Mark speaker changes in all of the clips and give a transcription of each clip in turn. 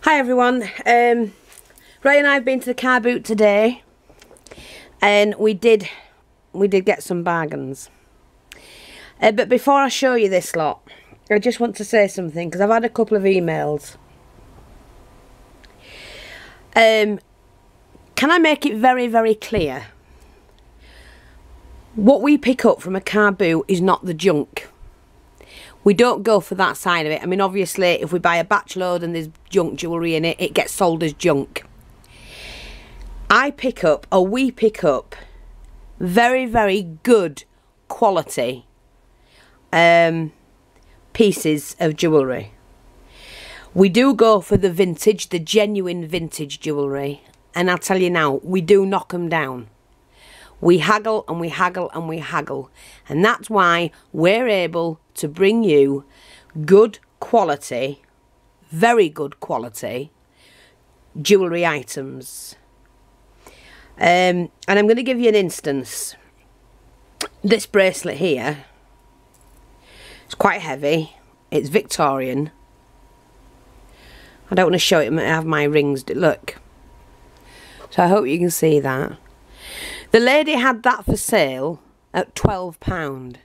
Speaker 1: Hi everyone, Ray and I have been to the car boot today and we did get some bargains. But before I show you this lot, I just want to say something because I've had a couple of emails. Can I make it very, very clear? What we pick up from a car boot is not the junk. We don't go for that side of it. I mean, obviously, if we buy a batch load and there's junk jewellery in it, it gets sold as junk. We pick up very, very good quality pieces of jewellery. We do go for the vintage, the genuine vintage jewellery. And I'll tell you now, we do knock them down. We haggle and we haggle and we haggle. And that's why we're able to bring you good quality, very good quality jewellery items. And I'm going to give you an instance. This bracelet here, it's quite heavy. It's Victorian. I don't want to show it. I have my rings. Look. So I hope you can see that. The lady had that for sale at £12.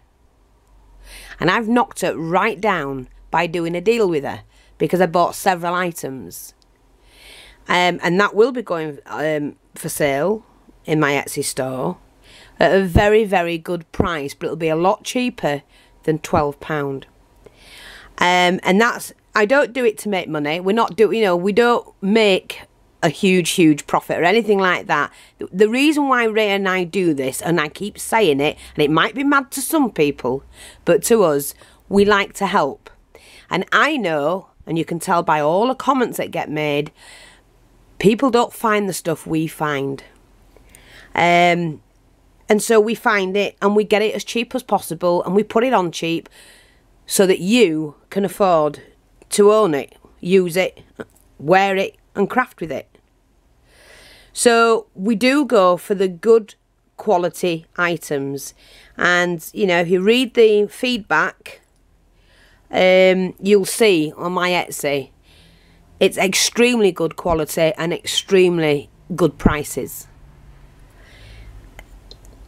Speaker 1: And I've knocked her right down by doing a deal with her because I bought several items. And that will be going for sale in my Etsy store at a very, very good price. But it'll be a lot cheaper than £12. And that's, I don't do it to make money. We're not doing, you know, we don't make a huge profit or anything like that. The reason why Ray and I do this, and I keep saying it, and it might be mad to some people, but to us, we like to help. And I know, and you can tell by all the comments that get made, people don't find the stuff we find. And so we find it and we get it as cheap as possible and we put it on cheap so that you can afford to own it, use it, wear it and craft with it. So we do go for the good quality items, and you know, if you read the feedback, you'll see on my Etsy it's extremely good quality and extremely good prices.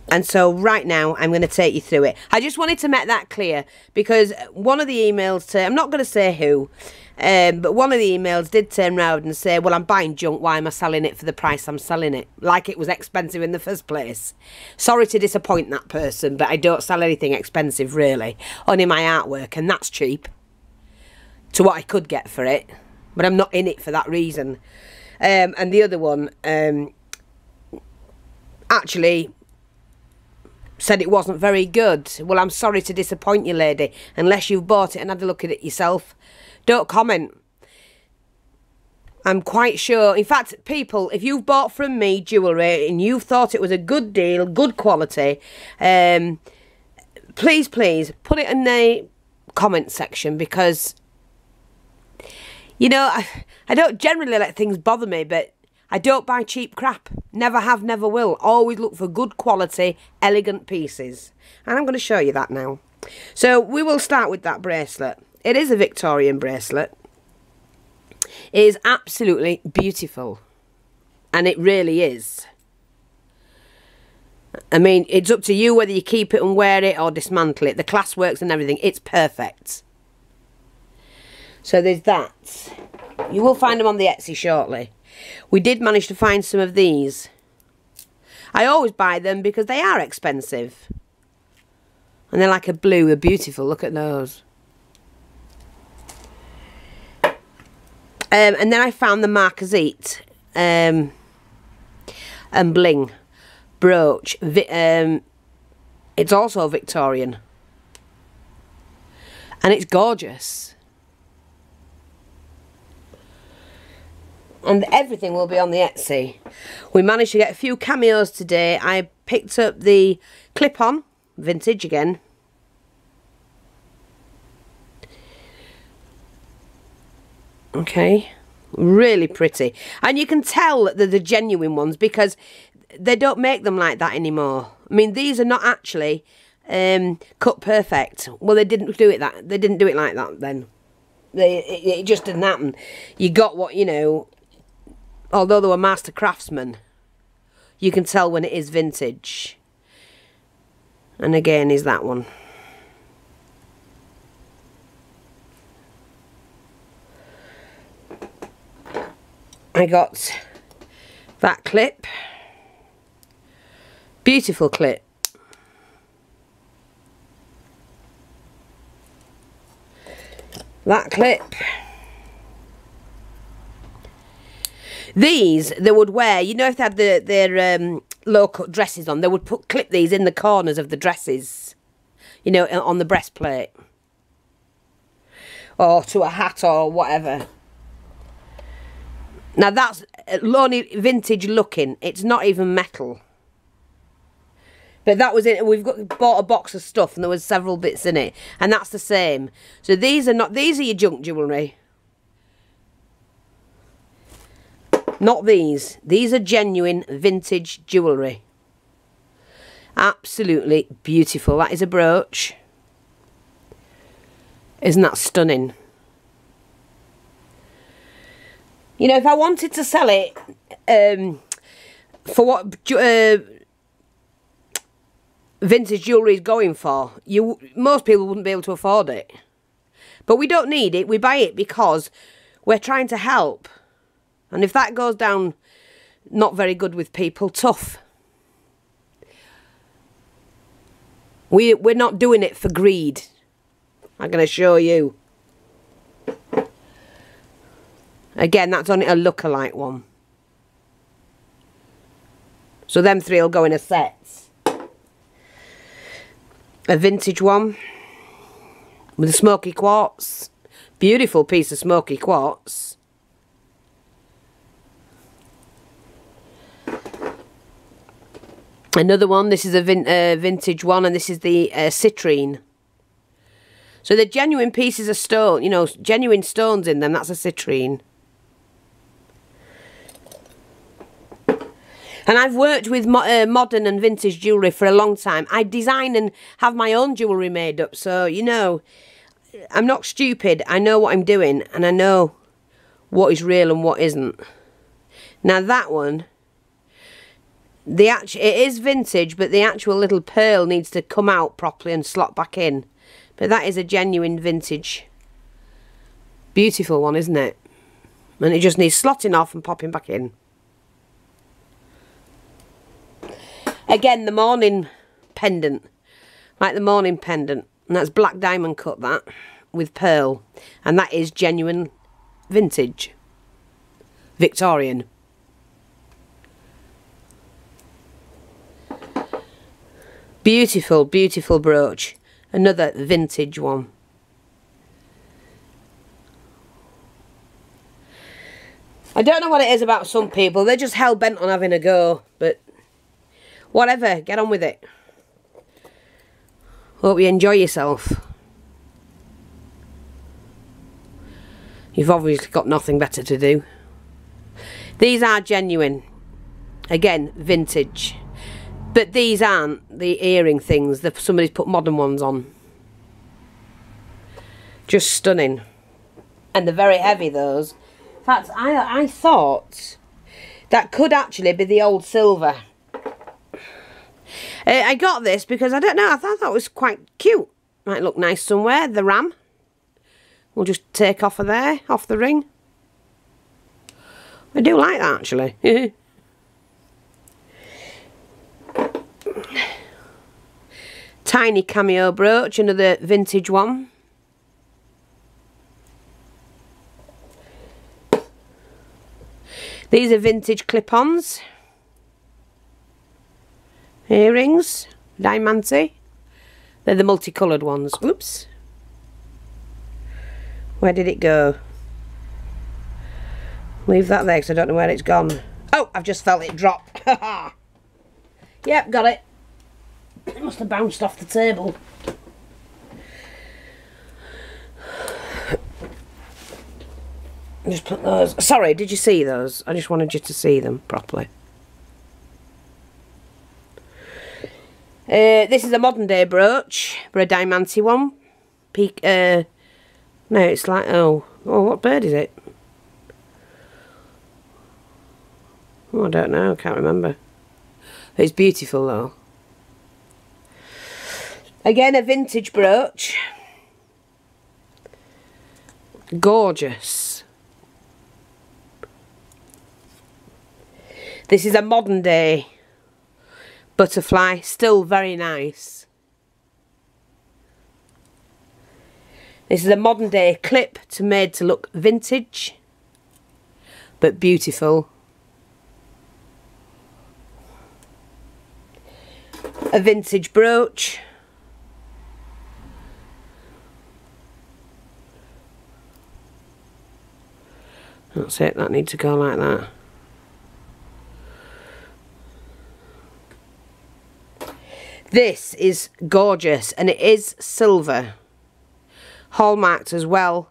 Speaker 1: And so right now I'm going to take you through it. I just wanted to make that clear because one of the emails, I'm not going to say who, but one of the emails did turn around and say, well, I'm buying junk, why am I selling it for the price I'm selling it? Like it was expensive in the first place. Sorry to disappoint that person, but I don't sell anything expensive really. Only my artwork, and that's cheap to what I could get for it. But I'm not in it for that reason. And the other one actually said it wasn't very good. Well, I'm sorry to disappoint you, lady. Unless you've bought it and had a look at it yourself, don't comment. I'm quite sure. In fact, people, if you've bought from me jewellery and you've thought it was a good deal, good quality, please put it in the comment section, because you know, I don't generally let things bother me, but I don't buy cheap crap. Never have, never will. Always look for good quality, elegant pieces. And I'm going to show you that now. So we will start with that bracelet. It is a Victorian bracelet. It is absolutely beautiful. And it really is. I mean, it's up to you whether you keep it and wear it or dismantle it. The clasp works and everything. It's perfect. So there's that. You will find them on the Etsy shortly. We did manage to find some of these. I always buy them because they are expensive. And they're like a blue, they're beautiful. Look at those. And then I found the Marquisite and bling brooch. It's also Victorian. And it's gorgeous. And everything will be on the Etsy. We managed to get a few cameos today. I picked up the clip-on, vintage again. Okay, really pretty. And you can tell that they're the genuine ones because they don't make them like that anymore. I mean, these are not actually cut perfect. Well, they didn't do it like that then. It just didn't happen. You got what, you know, although they were master craftsmen, you can tell when it is vintage. And again is that one. I got that clip. Beautiful clip. That clip. These they would wear, you know, if they had their low-cut dresses on, they would clip these in the corners of the dresses, you know, on the breastplate. Or to a hat or whatever. Now that's only vintage looking. It's not even metal. But that was it. Bought a box of stuff and there was several bits in it, and that's the same. So these are not. These are your junk jewellery. Not these. These are genuine vintage jewellery. Absolutely beautiful. That is a brooch. Isn't that stunning? You know, if I wanted to sell it for what vintage jewellery is going for, most people wouldn't be able to afford it. But we don't need it. We buy it because we're trying to help. And if that goes down not very good with people, tough. We're not doing it for greed. I'm going to show you. Again, that's only a lookalike one. So them three will go in a set. A vintage one with a smoky quartz. Beautiful piece of smoky quartz. Another one, this is a vintage one, and this is the citrine. So they're genuine pieces of stone, you know, genuine stones in them. That's a citrine. And I've worked with modern and vintage jewellery for a long time. I design and have my own jewellery made up. So, you know, I'm not stupid. I know what I'm doing. And I know what is real and what isn't. Now that one, it is vintage, but the actual little pearl needs to come out properly and slot back in. But that is a genuine vintage. Beautiful one, isn't it? And it just needs slotting off and popping back in. Again, the morning pendant. Like the morning pendant. And that's black diamond cut, that. With pearl. And that is genuine vintage. Victorian. Beautiful, beautiful brooch. Another vintage one. I don't know what it is about some people. They're just hell-bent on having a go. But whatever, get on with it. Hope you enjoy yourself. You've obviously got nothing better to do. These are genuine. Again, vintage. But these aren't the earring things. Somebody's put modern ones on. Just stunning. And they're very heavy, those. In fact, I thought that could actually be the old silver. I got this because, I don't know, I thought that was quite cute. Might look nice somewhere. The ram. We'll just take off of there, off the ring. I do like that, actually. Tiny cameo brooch, another vintage one. These are vintage clip-ons. Earrings, diamante. They're the multicoloured ones. Oops. Where did it go? Leave that there because I don't know where it's gone. Oh, I've just felt it drop. Yep, got it. It must have bounced off the table. Just put those. Sorry, did you see those? I just wanted you to see them properly. This is a modern day brooch for a diamante one. No, it's like, oh, what bird is it? Oh, I don't know, I can't remember. It's beautiful though. Again, a vintage brooch. Gorgeous. This is a modern day butterfly, still very nice. This is a modern day clip made to look vintage, but beautiful. A vintage brooch. That's it, that needs to go like that. This is gorgeous, and it is silver. Hallmarked as well.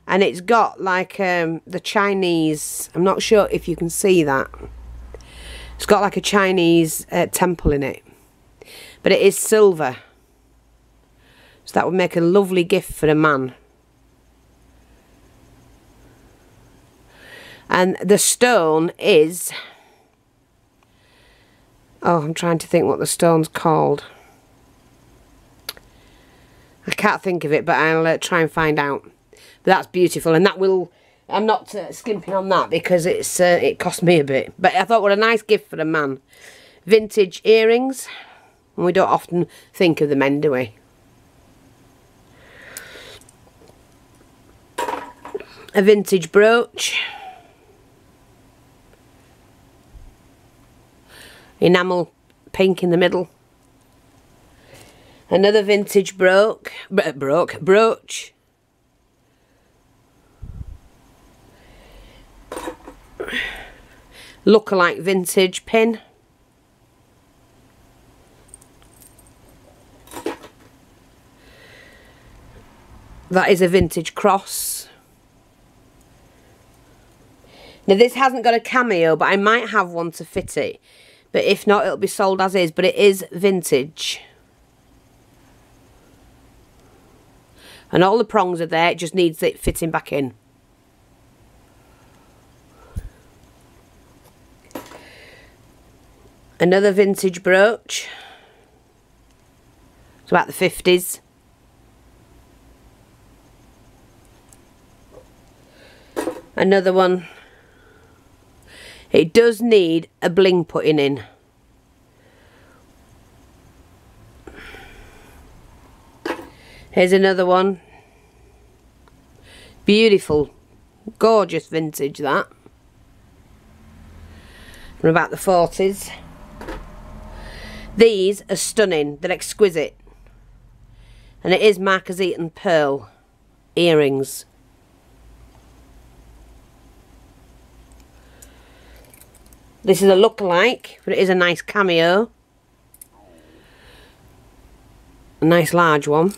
Speaker 1: And it's got like the Chinese, I'm not sure if you can see that. It's got like a Chinese temple in it. But it is silver. So that would make a lovely gift for a man. And the stone is... Oh, I'm trying to think what the stone's called. I can't think of it, but I'll try and find out. But that's beautiful, and that will... I'm not skimping on that because it cost me a bit. But I thought, what a nice gift for a man. Vintage earrings. And we don't often think of the men, do we? A vintage brooch. Enamel pink in the middle. Another vintage brooch. Look-alike vintage pin. That is a vintage cross. Now this hasn't got a cameo, but I might have one to fit it. But if not, it'll be sold as is. But it is vintage. And all the prongs are there, it just needs it fitting back in. Another vintage brooch. It's about the 50s. Another one. It does need a bling putting in. Here's another one. Beautiful, gorgeous vintage that. From about the 40s. These are stunning, they're exquisite. And it is Marcus Eaton pearl earrings. This is a look-alike, but it is a nice cameo. A nice large one.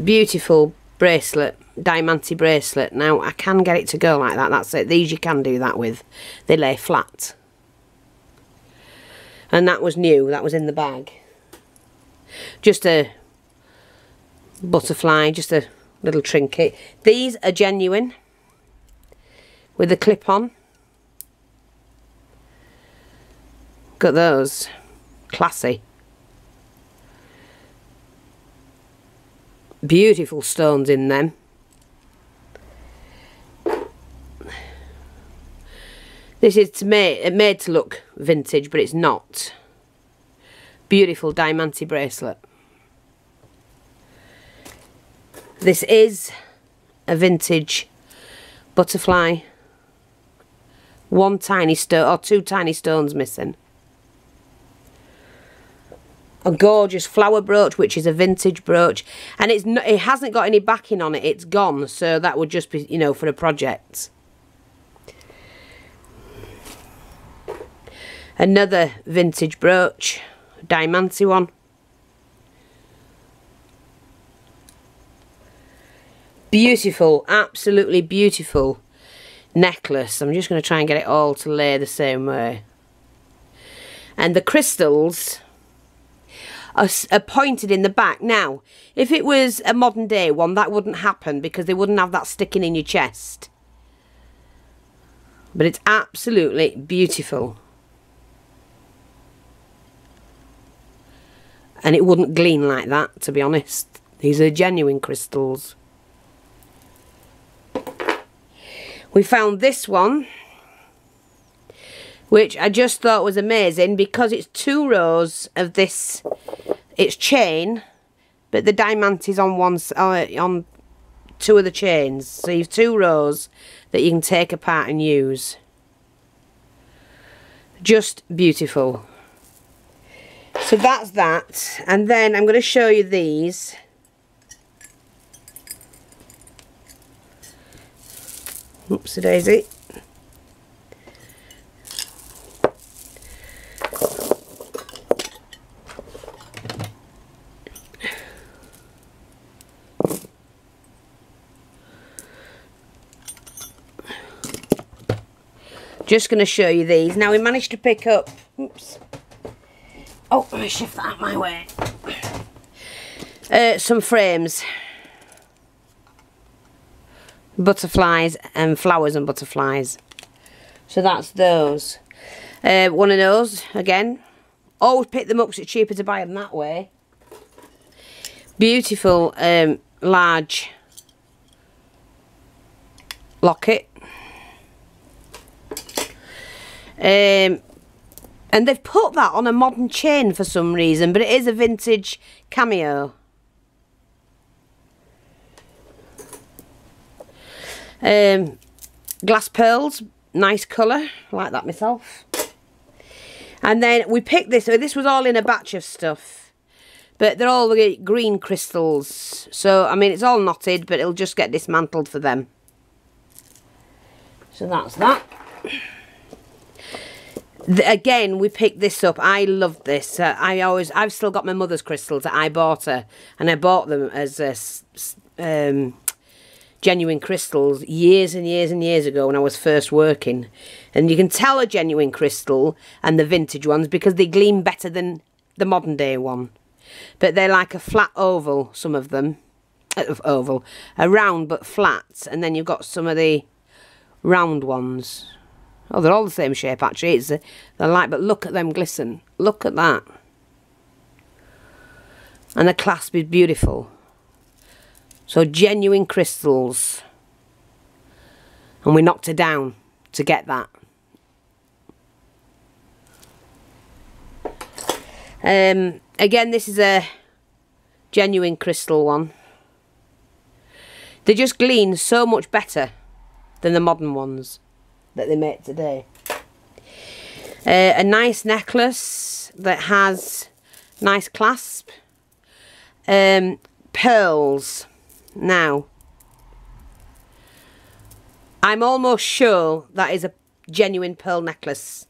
Speaker 1: Beautiful bracelet, diamante bracelet. Now, I can get it to go like that, that's it. These you can do that with. They lay flat. And that was new, that was in the bag. Just a butterfly, just a little trinket. These are genuine. With a clip on. Look at those. Classy. Beautiful stones in them. This is made to look vintage, but it's not. Beautiful diamante bracelet. This is a vintage butterfly. One tiny stone, or two tiny stones missing. A gorgeous flower brooch, which is a vintage brooch, and it hasn't got any backing on it. It's gone, so that would just be, you know, for a project. Another vintage brooch, diamante one. Beautiful, absolutely beautiful necklace. I'm just going to try and get it all to lay the same way. And the crystals are pointed in the back. Now, if it was a modern day one, that wouldn't happen because they wouldn't have that sticking in your chest. But it's absolutely beautiful. And it wouldn't gleam like that, to be honest. These are genuine crystals. We found this one, which I just thought was amazing because it's 2 rows of this. It's chain, but the diamond is on on 2 of the chains. So you've 2 rows that you can take apart and use. Just beautiful. So that's that, and then I'm going to show you these. Oopsie daisy. Just going to show you these. Now we managed to pick up, oops. Oh, let me shift that out my way. Some frames. Butterflies and flowers and butterflies. So that's those. One of those, again. Always pick them up because it's cheaper to buy them that way. Beautiful large locket. And they've put that on a modern chain for some reason, but it is a vintage cameo. Glass pearls, nice colour, I like that myself. And then we picked this, so this was all in a batch of stuff, but they're all the green crystals. So, I mean, it's all knotted, but it'll just get dismantled for them. So that's that. Again, we picked this up. I love this. I've still got my mother's crystals that I bought her, and I bought them as genuine crystals years and years and years ago when I was first working. And you can tell a genuine crystal and the vintage ones because they gleam better than the modern day one. But they're like a flat oval, some of them. Oval. A round but flat. And then you've got some of the round ones. Oh, they're all the same shape actually. They're like, but look at them glisten. Look at that. And the clasp is beautiful. So genuine crystals. And we knocked her down to get that. Again, this is a genuine crystal one. They just gleam so much better than the modern ones that they make today. A nice necklace that has nice clasp. Pearls. Now, I'm almost sure that is a genuine pearl necklace.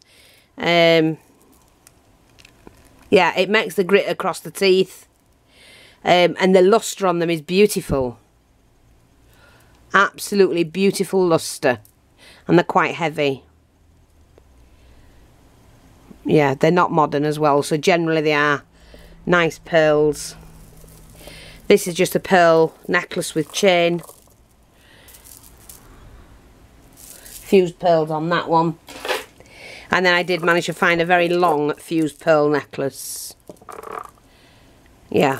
Speaker 1: Yeah, it makes the grit across the teeth. And the lustre on them is beautiful. Absolutely beautiful lustre. And they're quite heavy. Yeah, they're not modern as well, so generally they are nice pearls. This is just a pearl necklace with chain. Fused pearls on that one. And then I did manage to find a very long fused pearl necklace. Yeah.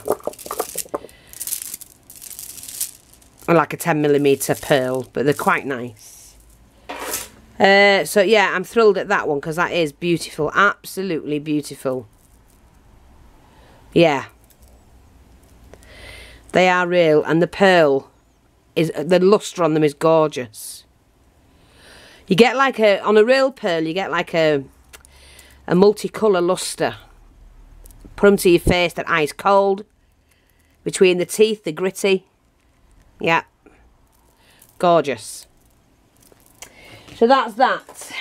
Speaker 1: Like a 10mm pearl, but they're quite nice. So yeah, I'm thrilled at that one because that is beautiful. Absolutely beautiful. Yeah. They are real, and the pearl is, the lustre on them is gorgeous. You get like a, on a real pearl, you get like a multicolour lustre. Put them to your face, that ice cold. Between the teeth, they're gritty. Yeah. Gorgeous. So that's that.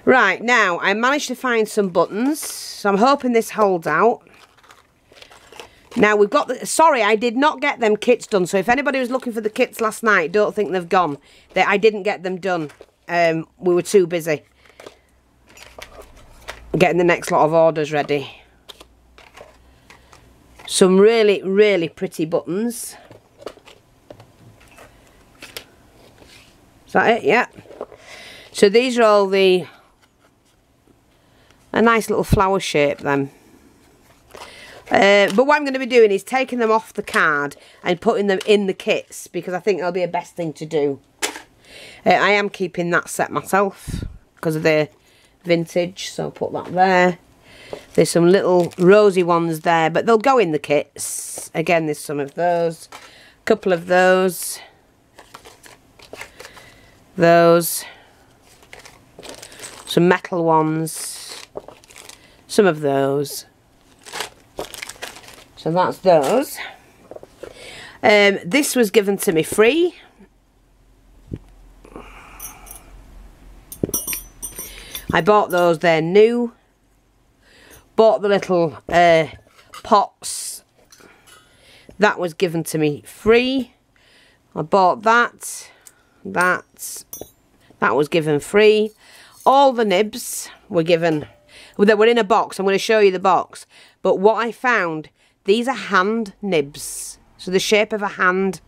Speaker 1: Right, now I managed to find some buttons, so I'm hoping this holds out. Now we've got the, sorry, I did not get them kits done, so if anybody was looking for the kits last night, don't think they've gone. I didn't get them done. We were too busy getting the next lot of orders ready. Some really, really pretty buttons. Is that it? Yeah. So these are all a nice little flower shape then. But what I'm going to be doing is taking them off the card and putting them in the kits, because I think that'll be the best thing to do. I am keeping that set myself because of the vintage, so I'll put that there. There's some little rosy ones there, but they'll go in the kits. Again, there's some of those, a couple of those, some metal ones, some of those. So that's those. This was given to me free. I bought those, they're new. Bought the little pots. That was given to me free. I bought that. That was given free. All the nibs were given. They were in a box. I'm going to show you the box. But what I found, these are hand nibs. So the shape of a hand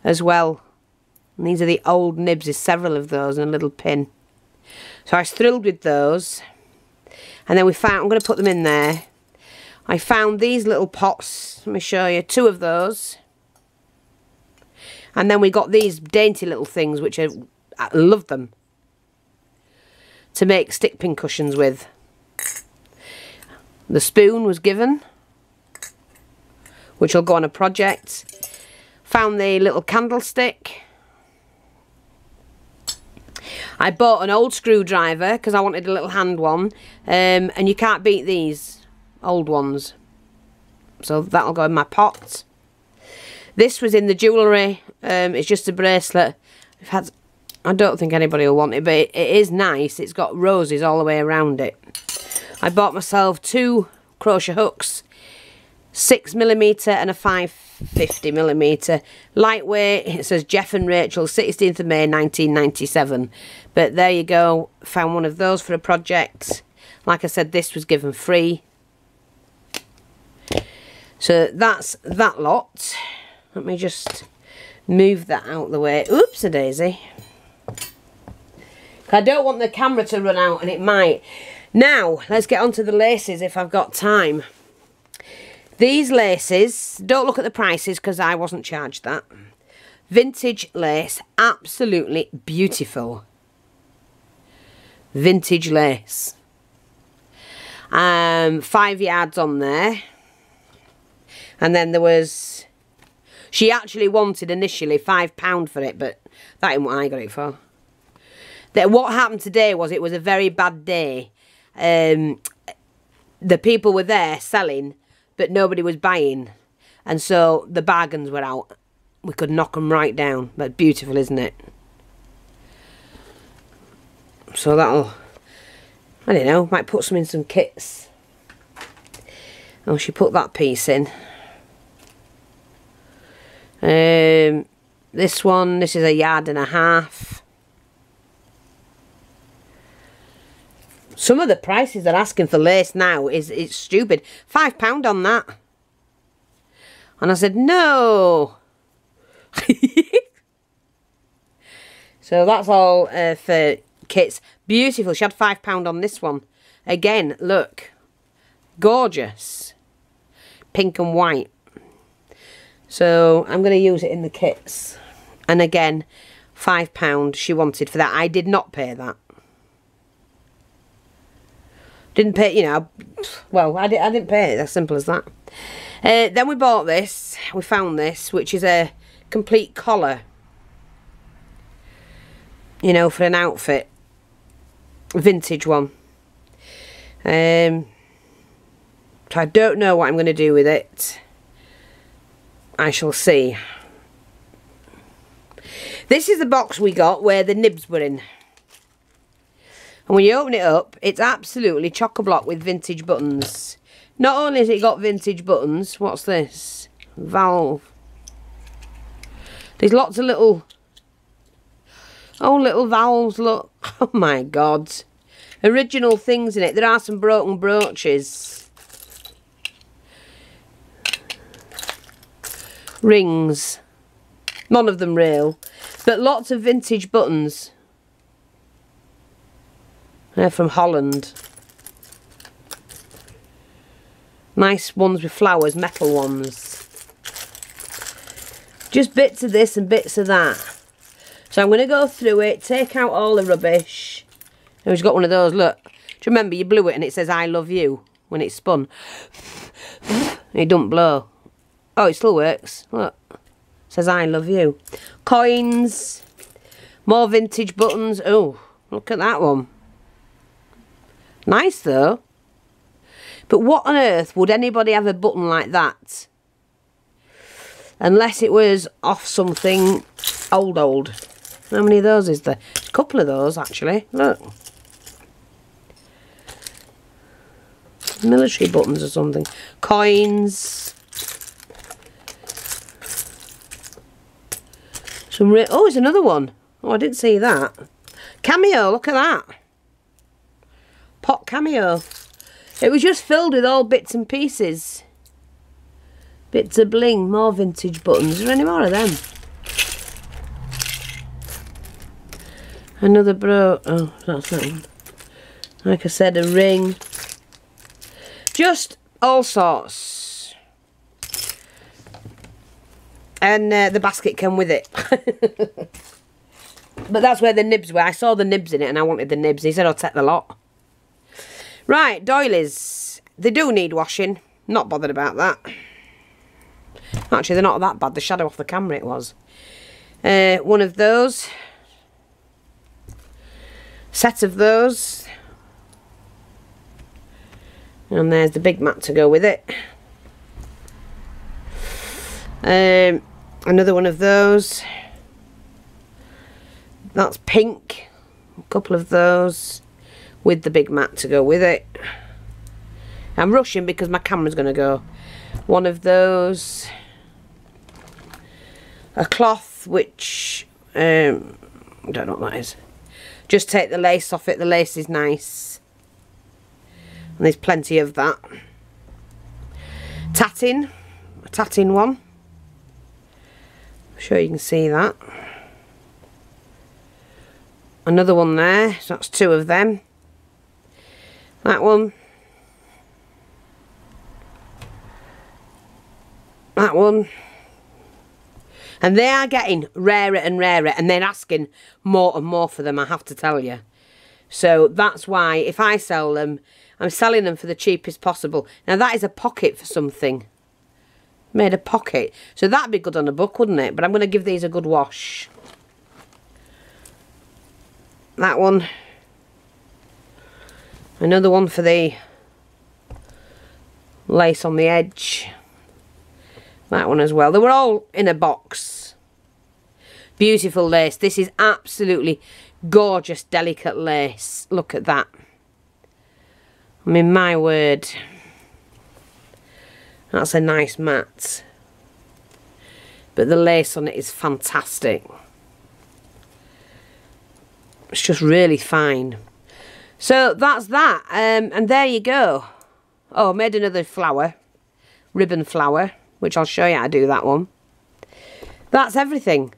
Speaker 1: as well. And these are the old nibs. There's several of those and a little pin. So I was thrilled with those. And then we found, I'm going to put them in there. I found these little pots. Let me show you. 2 of those. And then we got these dainty little things, which I love them, to make stick pin cushions with. The spoon was given, which will go on a project. Found the little candlestick. I bought an old screwdriver because I wanted a little hand one, and you can't beat these old ones, so that'll go in my pot. This was in the jewellery. It's just a bracelet. I don't think anybody will want it, but it is nice. It's got roses all the way around it. I bought myself 2 crochet hooks, 6mm and a 550mm. Lightweight. It says Jeff and Rachel, 16th of May 1997. But there you go. Found one of those for a project. Like I said, this was given free. So that's that lot. Let me just move that out of the way. Oops-a-daisy. I don't want the camera to run out, and it might. Now, let's get on to the laces if I've got time. These laces, don't look at the prices because I wasn't charged that. Vintage lace, absolutely beautiful. Vintage lace. 5 yards on there. And then there was... She actually wanted initially £5 for it, but that ain't what I got it for. What happened today was it was a very bad day. The people were there selling, but nobody was buying. And so the bargains were out. We could knock them right down. That's beautiful, isn't it? So that'll... I don't know, might put some in some kits. Oh, she put that piece in. This one, this is 1.5 yards. Some of the prices they're asking for lace now it's stupid. £5 on that. And I said, no. So that's all for kits. Beautiful. She had £5 on this one. Again, look. Gorgeous. Pink and white. So I'm going to use it in the kits. And again, £5 she wanted for that. I did not pay that. Didn't pay, you know, well, I didn't pay it, as simple as that. Then we bought this, we found this, which is a complete collar. You know, for an outfit. Vintage one. So I don't know what I'm going to do with it. I shall see. This is the box we got where the nibs were in. And when you open it up, it's absolutely chock-a-block with vintage buttons. Not only has it got vintage buttons, what's this? Valve. There's lots of little... Oh, little valves, look. Oh my God. Original things in it. There are some broken brooches. rings. None of them real, but lots of vintage buttons. They're from Holland. Nice ones with flowers, metal ones. Just bits of this and bits of that. So I'm going to go through it, take out all the rubbish. And we've got one of those, look. Do you remember you blew it and it says I love you when it's spun? It don't blow. Oh, it still works. Look. It says I love you. Coins. More vintage buttons. Oh, look at that one. Nice though. But what on earth would anybody have a button like that? Unless it was off something old. How many of those is there? A couple of those actually. Look. Military buttons or something. Coins. Oh, it's another one. Oh, I didn't see that. Cameo, look at that. Pot cameo. It was just filled with all bits and pieces. Bits of bling, more vintage buttons. Is there any more of them? Another bro. Oh, that's that one. Like I said, a ring. Just all sorts. And the basket came with it. But that's where the nibs were. I saw the nibs in it and I wanted the nibs. He said I'll take the lot. Right, doilies. They do need washing. Not bothered about that. Actually, they're not that bad. The shadow off the camera it was. One of those. Set of those. And there's the big mat to go with it. Another one of those. That's pink. A couple of those. With the big mat to go with it. I'm rushing because my camera's going to go. One of those. A cloth which I don't know what that is. Just take the lace off it. The lace is nice. And there's plenty of that. Tatting. A tatting one. I'm sure you can see that. Another one there. So that's two of them. That one. That one. And they are getting rarer and rarer, and they're asking more and more for them, I have to tell you. So that's why if I sell them, I'm selling them for the cheapest possible. Now that is a pocket for something. Made a pocket. So that'd be good on a book, wouldn't it? But I'm going to give these a good wash. That one. Another one for the lace on the edge. That one as well. They were all in a box. Beautiful lace. This is absolutely gorgeous, delicate lace. Look at that. I mean, my word. That's a nice mat. But the lace on it is fantastic. It's just really fine. So that's that. And there you go. Oh, I made another flower. Ribbon flower. Which I'll show you how to do that one. That's everything.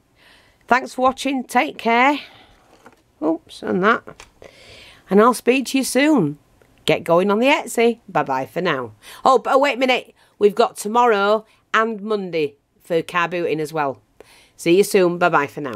Speaker 1: Thanks for watching. Take care. Oops, and that. And I'll speak to you soon. Get going on the Etsy. Bye-bye for now. Oh, but wait a minute. We've got tomorrow and Monday for car booting as well. See you soon. Bye-bye for now.